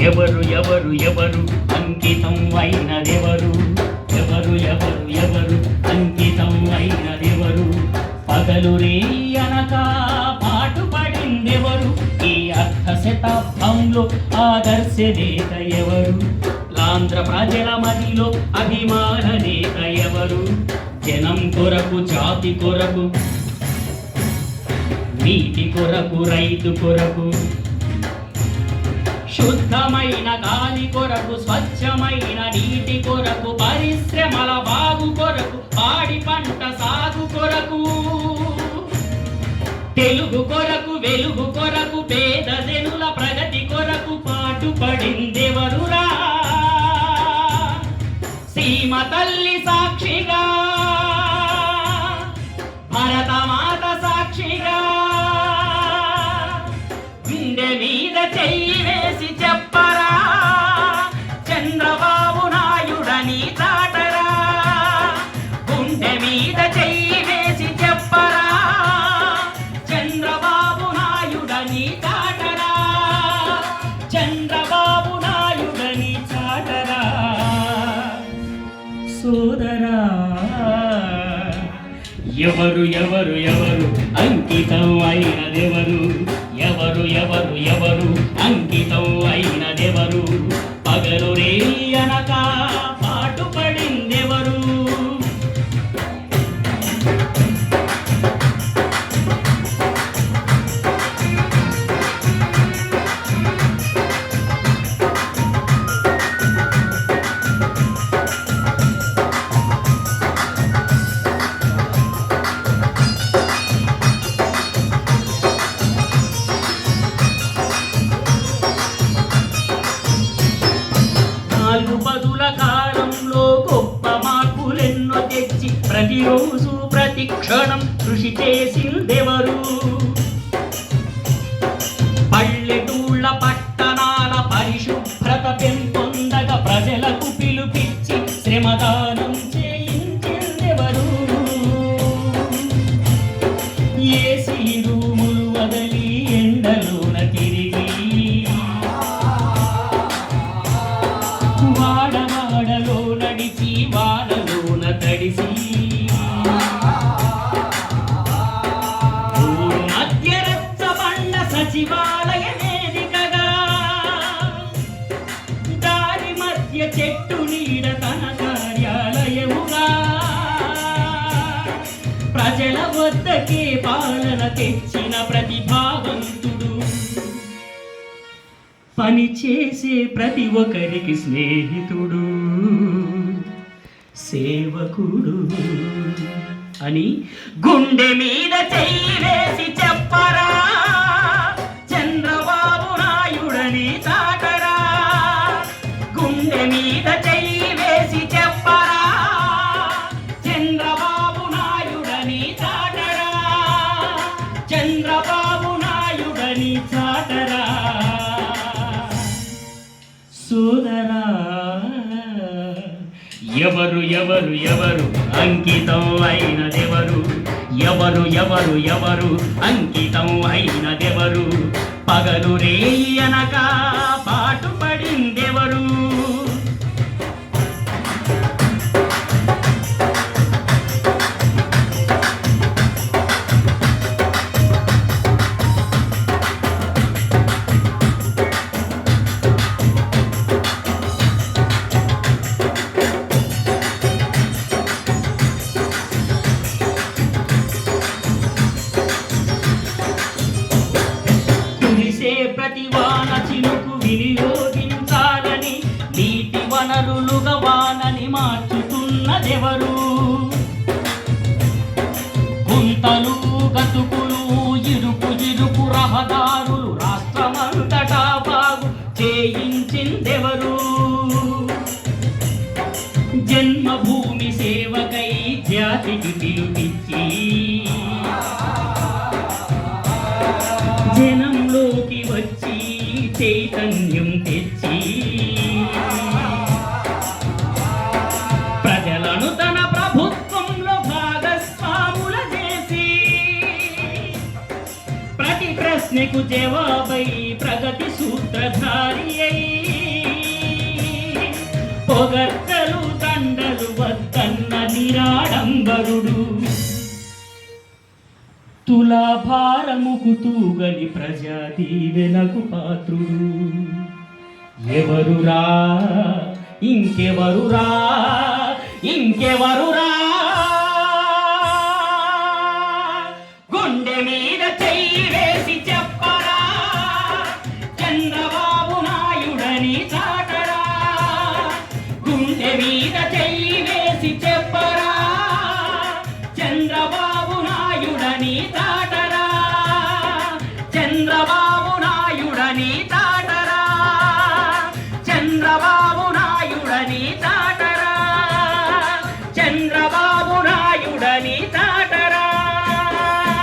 ఎవరు ఎవరు ఎవరు అంకితం అయినదెవరు? ఎవరు ఎవరు ఎవరు అంకితం అయినదెవరు? పగలు రే అనక పాటుపడిందెవరు? ఈ అర్ధ శతాబ్దంలో ఆదర్శ నేత ఎవరు? ఆంధ్ర ప్రజల మదిలో అభిమాన నేత ఎవరు? జనం కొరకు, జాతి కొరకు, నీటి కొరకు, రైతు కొరకు, శుద్ధమైన గాలి కొరకు, స్వచ్ఛమైన నీటి కొరకు, పరిశ్రమల బాగు కొరకు, పాడి పంట సాగు కొరకు, తెలుగు కొరకు, వెలుగు కొరకు, పేద జనుల ప్రగతి కొరకు పాటుపడిందెవరురా? సీమ తల్లి సాక్షిగా, భరతమాత సాక్షిగా, గుండె మీద చెయ్యి వేసి చెప్పరా, చంద్రబాబు నాయుడని చాటరా. గుండె మీద చెయ్యి వేసి చెప్పరా, చంద్రబాబు నాయుడని చాటరా. చంద్రబాబు నాయుడని చాటరా. సోదరా, ఎవరు ఎవరు ఎవరు అంకితం అయినదెవరు? ఎవరు ఎవరు ఎవరు అంకితం అయినదెవరు? పగలు రే అనక పాటుపడిందెవరు? పదుల కాలంలో గొప్ప మార్పులెన్నో తెచ్చి ప్రతిరోజు ప్రతి క్షణం కృషి చేసిందెవరు? పల్లెటూళ్ళ పట్టణాల పరిశుభ్రత పెంపొందగా ప్రజలకు పిలుపిచ్చి శ్రమదానం చేయించిందెవరు? ఏసీ రూములు వదలి ఎండలోన తిరిగి వాడవాడలో నడిచి వాడలోన తడిసి మధ్యరచ్చబండ సచివాలయ వేదికగా దారి మధ్య చెట్టు నీడ తన కార్యాలయముగా ప్రజల వద్దకే పాలన తెచ్చిన ప్రతిభావంతుడు, పని చేసే ప్రతి ఒక్కరికి స్నేహితుడు, సేవకుడు అని గుండె మీద చెయ్యి వేసి చెప్పరా, చంద్రబాబు నాయుడని చాటరా. గుండె మీద చెయ్యి వేసి చెప్పరా, చంద్రబాబు నాయుడని చాటరా. చంద్రబాబు నాయుడని చాటరా. సోదరా, ఎవరు ఎవరు ఎవరు అంకితం అయినదెవరు? ఎవరు ఎవరు ఎవరు అంకితం అయినదెవరు? పగలు రే అనక పాటుపడిందెవరు? ప్రతి వాన చినుకు వినియోగించాలని నీటి వనరులుగా వానని మార్చుతున్నదెవరు? గుంతలు, గతుకులు, ఇరుకు ఇరుకు రహదారులు రాష్ట్రమంతటా బాగు చేయించిందెవరు? జన్మభూమి సేవకై జాతికి పిలుపిచ్చి జనంలోకి వచ్చి చైతన్యం తెచ్చి ప్రజలను తన ప్రభుత్వంలో భాగస్వాముల చేసి ప్రతి ప్రశ్న ప్రశ్నకు జవాబై ప్రగతి సూత్రధారి అయి పొగడ్తలు దండలు వద్దన్న నిరాడంబరుడు తులాభారముకు తూగని ప్రజా దీవెనకు పాత్రుడు ఎవరురా ఇంకెవరురా ఇంకెవరురా గుండె మీద చెయ్యి వేసి చెప్పరా చంద్రబాబు నాయుడని చాటరా గుండె మీద చెయ్యి వేసి చెప్పరా చంద్రబాబు నాయుడని చాటరా